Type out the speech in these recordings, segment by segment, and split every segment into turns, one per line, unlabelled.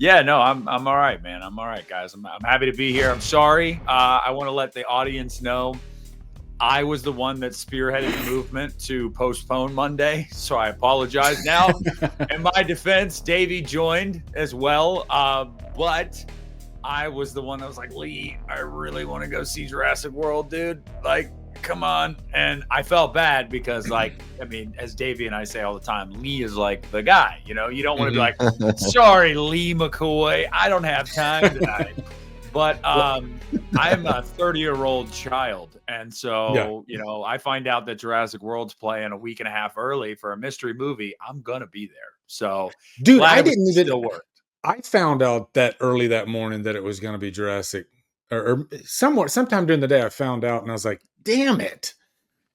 Yeah, no, I'm all right, man. I'm all right, guys. I'm happy to be here. I'm sorry. I want to let the audience know I was the one that spearheaded the movement to postpone Monday, so I apologize. Now, in my defense, Davey joined as well, but I was the one that was like, Lee, I really want to go see Jurassic World, dude. Like, come on. And I felt bad because, like, I mean, as Davey and I say all the time, Lee is like the guy, you know, you don't want to be like, sorry, Lee McCoy, I don't have time tonight. But I'm a 30-year-old child. And so, you know, I find out that Jurassic World's playing a week and a half early for a mystery movie. I'm going to be there. So,
dude, I didn't even
still work.
I found out that early that morning that it was going to be Jurassic, or sometime during the day. I found out, and I was like, "Damn it!"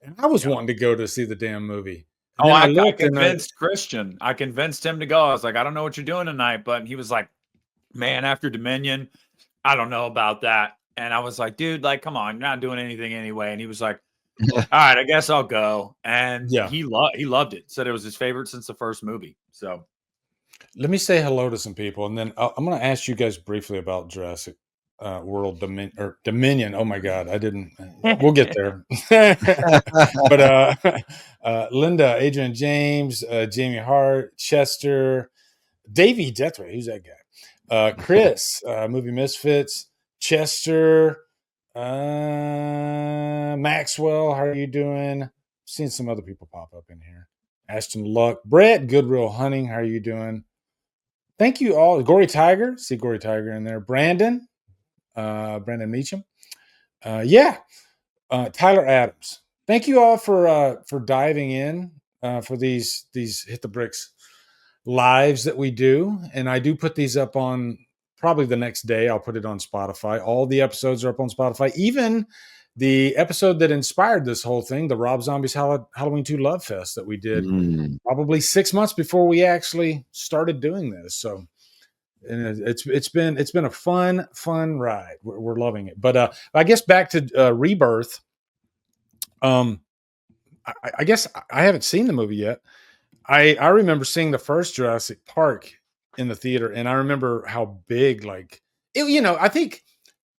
And I was wanting to go to see the damn movie. And
I convinced Christian. I convinced him to go. I was like, "I don't know what you're doing tonight," but he was like, "Man, after Dominion, I don't know about that." And I was like, "Dude, like, come on, you're not doing anything anyway." And he was like, "All right, I guess I'll go." And he loved it. Said it was his favorite since the first movie. So.
Let me say hello to some people, and then I'm going to ask you guys briefly about Jurassic World Dominion. Oh my God, I didn't. We'll get there. But Linda, Adrian James, Jamie Hart, Chester, Davey Deathray. Who's that guy? Chris, Movie Misfits, Chester, Maxwell. How are you doing? Seen some other people pop up in here. Ashton Luck, Brett, Goodwill Hunting. How are you doing? Thank you all. Gory Tiger. See Gory Tiger in there. Brandon Meacham. Tyler Adams. Thank you all for diving in for these Hit the Bricks lives that we do. And I do put these up on probably the next day. I'll put it on Spotify. All the episodes are up on Spotify. Even the episode that inspired this whole thing, the Rob Zombie's Halloween 2 Love Fest that we did probably 6 months before we actually started doing this. So, and it's been a fun ride. We're loving it. But I guess back to Rebirth. I guess I haven't seen the movie yet. I remember seeing the first Jurassic Park in the theater, and I remember how big, like, it, you know, I think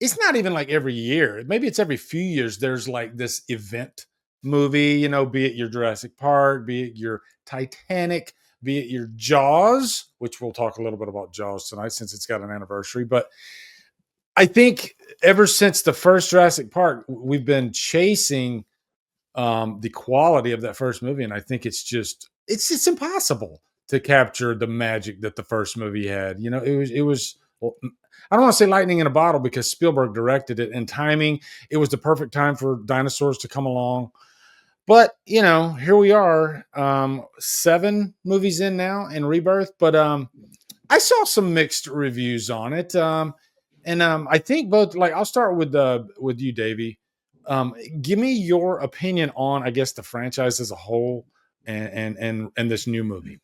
it's not even like every year. Maybe it's every few years. There's like this event movie, you know, be it your Jurassic Park, be it your Titanic, be it your Jaws, which we'll talk a little bit about Jaws tonight since it's got an anniversary. But I think ever since the first Jurassic Park, we've been chasing the quality of that first movie. And I think it's impossible to capture the magic that the first movie had. You know, it was well, I don't want to say lightning in a bottle because Spielberg directed it, and timing, it was the perfect time for dinosaurs to come along. But, you know, here we are, 7 movies in now in Rebirth. But I saw some mixed reviews on it. I think both, like, I'll start with you, Davey. Give me your opinion on, I guess, the franchise as a whole and this new movie.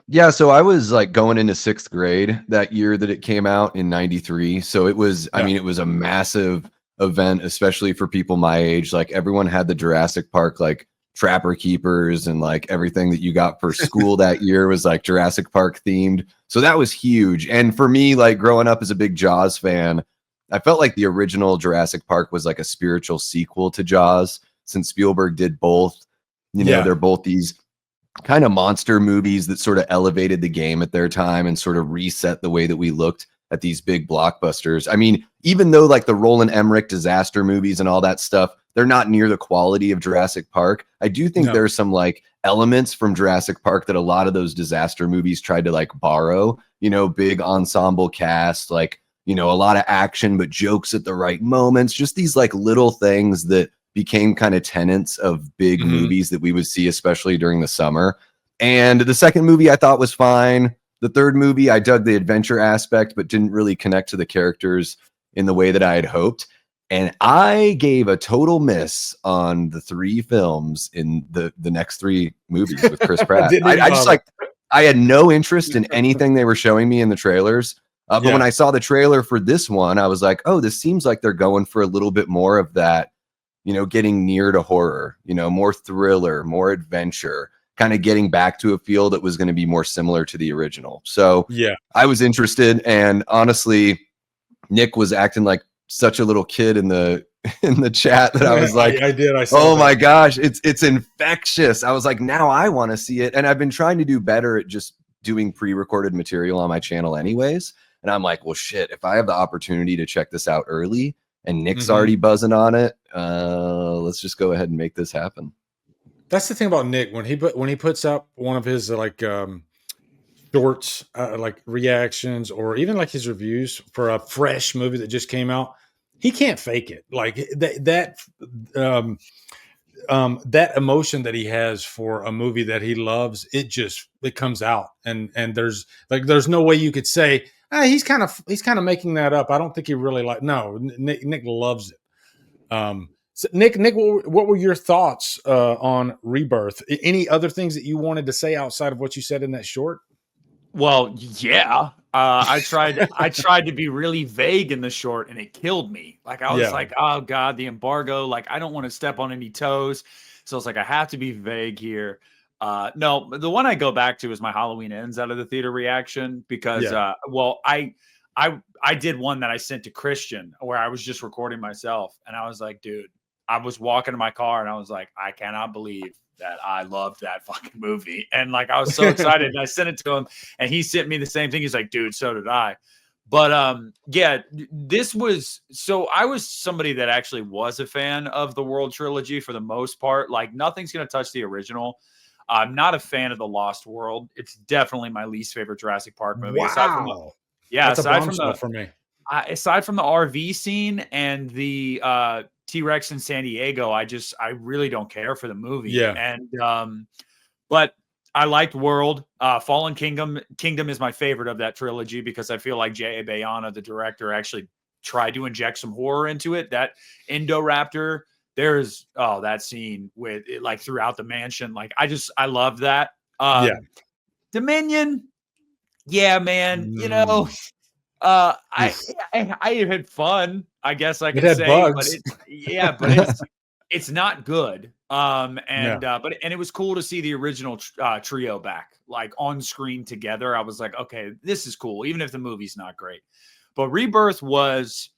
Yeah, so I was like going into 6th grade that year that it came out in 93. So it was, I mean, it was a massive event, especially for people my age. Like everyone had the Jurassic Park, like Trapper Keepers, and like everything that you got for school that year was like Jurassic Park themed. So that was huge. And for me, like growing up as a big Jaws fan, I felt like the original Jurassic Park was like a spiritual sequel to Jaws, since Spielberg did both. You know, they're both these kind of monster movies that sort of elevated the game at their time and sort of reset the way that we looked at these big blockbusters. I mean, even though like the Roland Emmerich disaster movies and all that stuff, they're not near the quality of Jurassic Park. I do think there's some like elements from Jurassic Park that a lot of those disaster movies tried to like borrow, you know, big ensemble cast, like, you know, a lot of action, but jokes at the right moments, just these like little things that became kind of tenets of big movies that we would see, especially during the summer. And the second movie I thought was fine. The third movie, I dug the adventure aspect, but didn't really connect to the characters in the way that I had hoped. And I gave a total miss on the 3 films in the next 3 movies with Chris Pratt. I just like, I had no interest in anything they were showing me in the trailers. But when I saw the trailer for this one, I was like, oh, this seems like they're going for a little bit more of that, you know, getting near to horror, you know, more thriller, more adventure. kind of getting back to a feel that was going to be more similar to the original. So
yeah,
I was interested, and honestly, Nick was acting like such a little kid in the chat that I was like,
I did. I saw
oh
that.
my gosh, it's infectious. I was like, now I want to see it. And I've been trying to do better at just doing pre-recorded material on my channel anyways. And I'm like, well, shit, if I have the opportunity to check this out early and Nick's already buzzing on it, let's just go ahead and make this happen.
That's the thing about Nick when he puts up one of his shorts, like reactions, or even like his reviews for a fresh movie that just came out. He can't fake it. Like that emotion that he has for a movie that he loves, it comes out, and there's no way you could say he's kind of making that up. I don't think he really no. Nick loves it. So Nick, what were your thoughts on Rebirth? Any other things that you wanted to say outside of what you said in that short?
Well, yeah. I tried to be really vague in the short, and it killed me. Like I was like, oh God, the embargo. Like I don't want to step on any toes. So it's like I have to be vague here. No, the one I go back to is my Halloween Ends out of the theater reaction because I did one that I sent to Christian where I was just recording myself, and I was like, dude, I was walking to my car and I was like, I cannot believe that I loved that fucking movie. And like, I was so excited and I sent it to him and he sent me the same thing. He's like, dude, so did I. But yeah, I was somebody that actually was a fan of the World Trilogy for the most part. Like nothing's going to touch the original. I'm not a fan of the Lost World. It's definitely my least favorite Jurassic Park movie.
Wow.
That's
a bombshell for me.
Aside from the RV scene and the T-Rex in San Diego, I really don't care for the movie.
Yeah.
And but I liked World. Fallen Kingdom is my favorite of that trilogy because I feel like J.A. Bayona, the director, actually tried to inject some horror into it. That Indoraptor, there's that scene with it, like throughout the mansion. Like I love that. Dominion, yeah, man. You know, I had fun, I guess I could say,
bugs.
but it's not good. But it was cool to see the original trio back, like on screen together. I was like, okay, this is cool, even if the movie's not great. But Rebirth was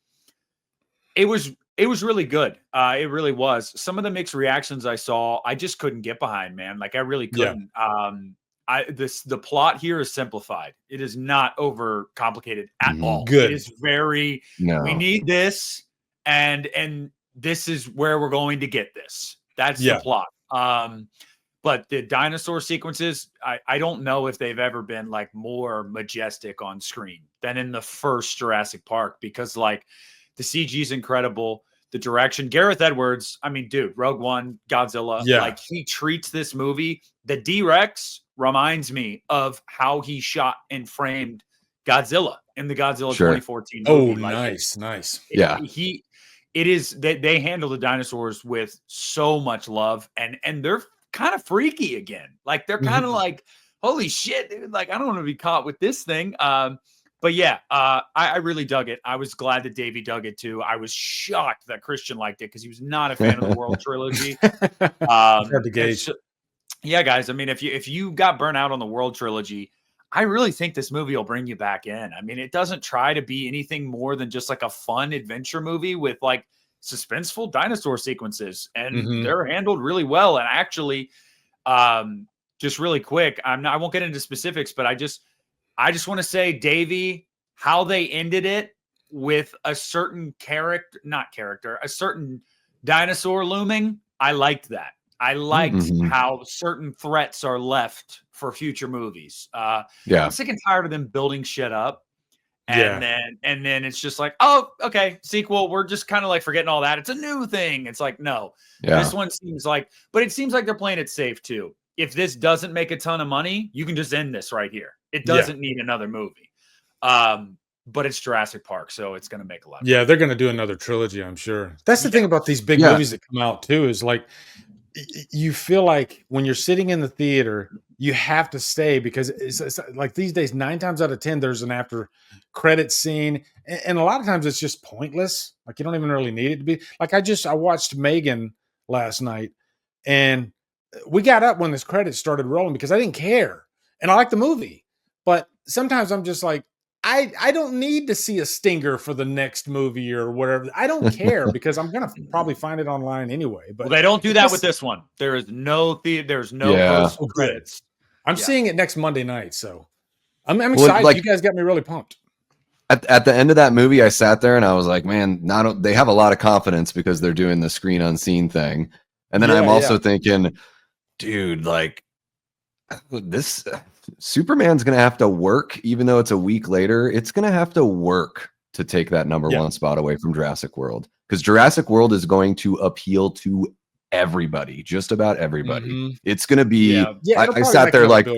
really good. It really was. Some of the mixed reactions I saw, I just couldn't get behind, man. Like I really couldn't. The plot here is simplified. It is not over complicated at all.
Good.
It is very, we need this and this is where we're going to get this. That's the plot. But the dinosaur sequences, I don't know if they've ever been like more majestic on screen than in the first Jurassic Park, because like the CG is incredible. The direction, Gareth Edwards, I mean, dude, Rogue One, Godzilla, like he treats this movie. The D-Rex reminds me of how he shot and framed Godzilla in the Godzilla 2014 movie.
Oh, nice.
It is that they handle the dinosaurs with so much love, and they're kind of freaky again. Like they're kind of like, holy shit, dude. Like I don't want to be caught with this thing. But yeah, I really dug it. I was glad that Davey dug it too. I was shocked that Christian liked it because he was not a fan of the World Trilogy.
Hard to gauge.
Yeah, guys. I mean, if you got burnt out on the World Trilogy, I really think this movie will bring you back in. I mean, it doesn't try to be anything more than just like a fun adventure movie with like suspenseful dinosaur sequences, and they're handled really well. And actually, just really quick, I won't get into specifics, but I just want to say, Davey, how they ended it with a certain a certain dinosaur looming. I liked that. I liked how certain threats are left for future movies. I'm sick and tired of them building shit up. And then it's just like, oh, okay, sequel. We're just kind of like forgetting all that. It's a new thing. It's like, no, this one seems like, but it seems like they're playing it safe too. If this doesn't make a ton of money, you can just end this right here. It doesn't need another movie. But it's Jurassic Park, so it's going to make a lot of money.
They're going to do another trilogy, I'm sure. That's the thing about these big movies that come out too, is like, you feel like when you're sitting in the theater, you have to stay because it's like these days, 9 times out of 10, there's an after credit scene. And a lot of times it's just pointless. Like you don't even really need it to be. Like I watched Megan last night, and we got up when this credits started rolling because I didn't care, and I like the movie. But sometimes I'm just like, I don't need to see a stinger for the next movie or whatever. I don't care because I'm gonna probably find it online anyway. But
well, they don't do that with this one. There is no there's no post credits.
I'm seeing it next Monday night, so I'm excited. Like, you guys got me really pumped.
At the end of that movie, I sat there and I was like, man, they have a lot of confidence because they're doing the screen unseen thing. And then I'm also thinking, dude, like this Superman's going to have to work, even though it's a week later. It's going to have to work to take that number one spot away from Jurassic World, because Jurassic World is going to appeal to everybody, just about everybody. Mm-hmm. It's going to be, I sat there like,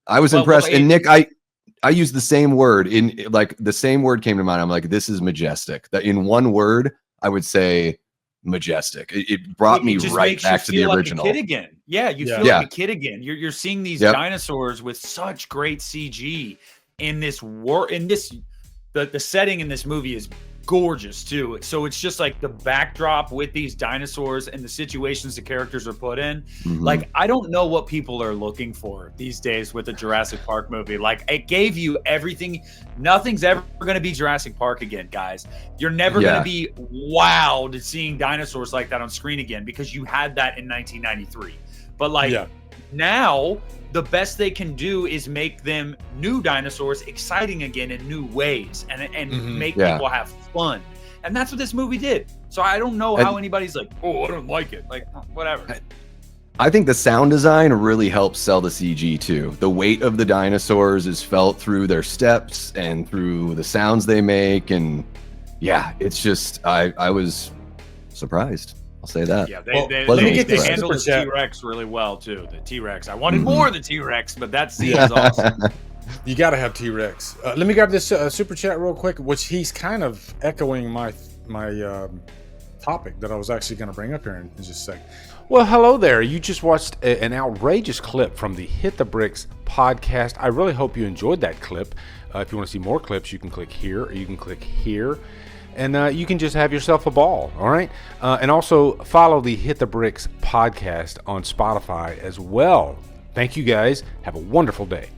I was impressed. And Nick, I used the same word the same word came to mind. I'm like, this is majestic. That in one word, I would say majestic. It brought me right back to the original.
Like a kid again. Yeah, you feel like a kid again. You're seeing these dinosaurs with such great CG in this the setting in this movie is gorgeous too. So it's just like the backdrop with these dinosaurs and the situations the characters are put in. Mm-hmm. Like, I don't know what people are looking for these days with the Jurassic Park movie. Like, it gave you everything. Nothing's ever going to be Jurassic Park again, guys. You're never going to be wowed at seeing dinosaurs like that on screen again, because you had that in 1993. But now the best they can do is make them new dinosaurs exciting again in new ways, and make people have fun. And that's what this movie did. So I don't know how anybody's like, oh, I don't like it. Like, whatever.
I think the sound design really helps sell the CG too. The weight of the dinosaurs is felt through their steps and through the sounds they make. And it's just, I was surprised. I'll say that.
Yeah, they handled the T-Rex really well too. The T-Rex. I wanted more of the T-Rex, but that scene is awesome.
You got to have T-Rex. Let me grab this super chat real quick, which he's kind of echoing my topic that I was actually going to bring up here in just a second. Well, hello there. You just watched an outrageous clip from the Hit the Bricks podcast. I really hope you enjoyed that clip. If you want to see more clips, you can click here, or you can click here. And you can just have yourself a ball, all right? And also follow the Hit the Bricks podcast on Spotify as well. Thank you guys. Have a wonderful day.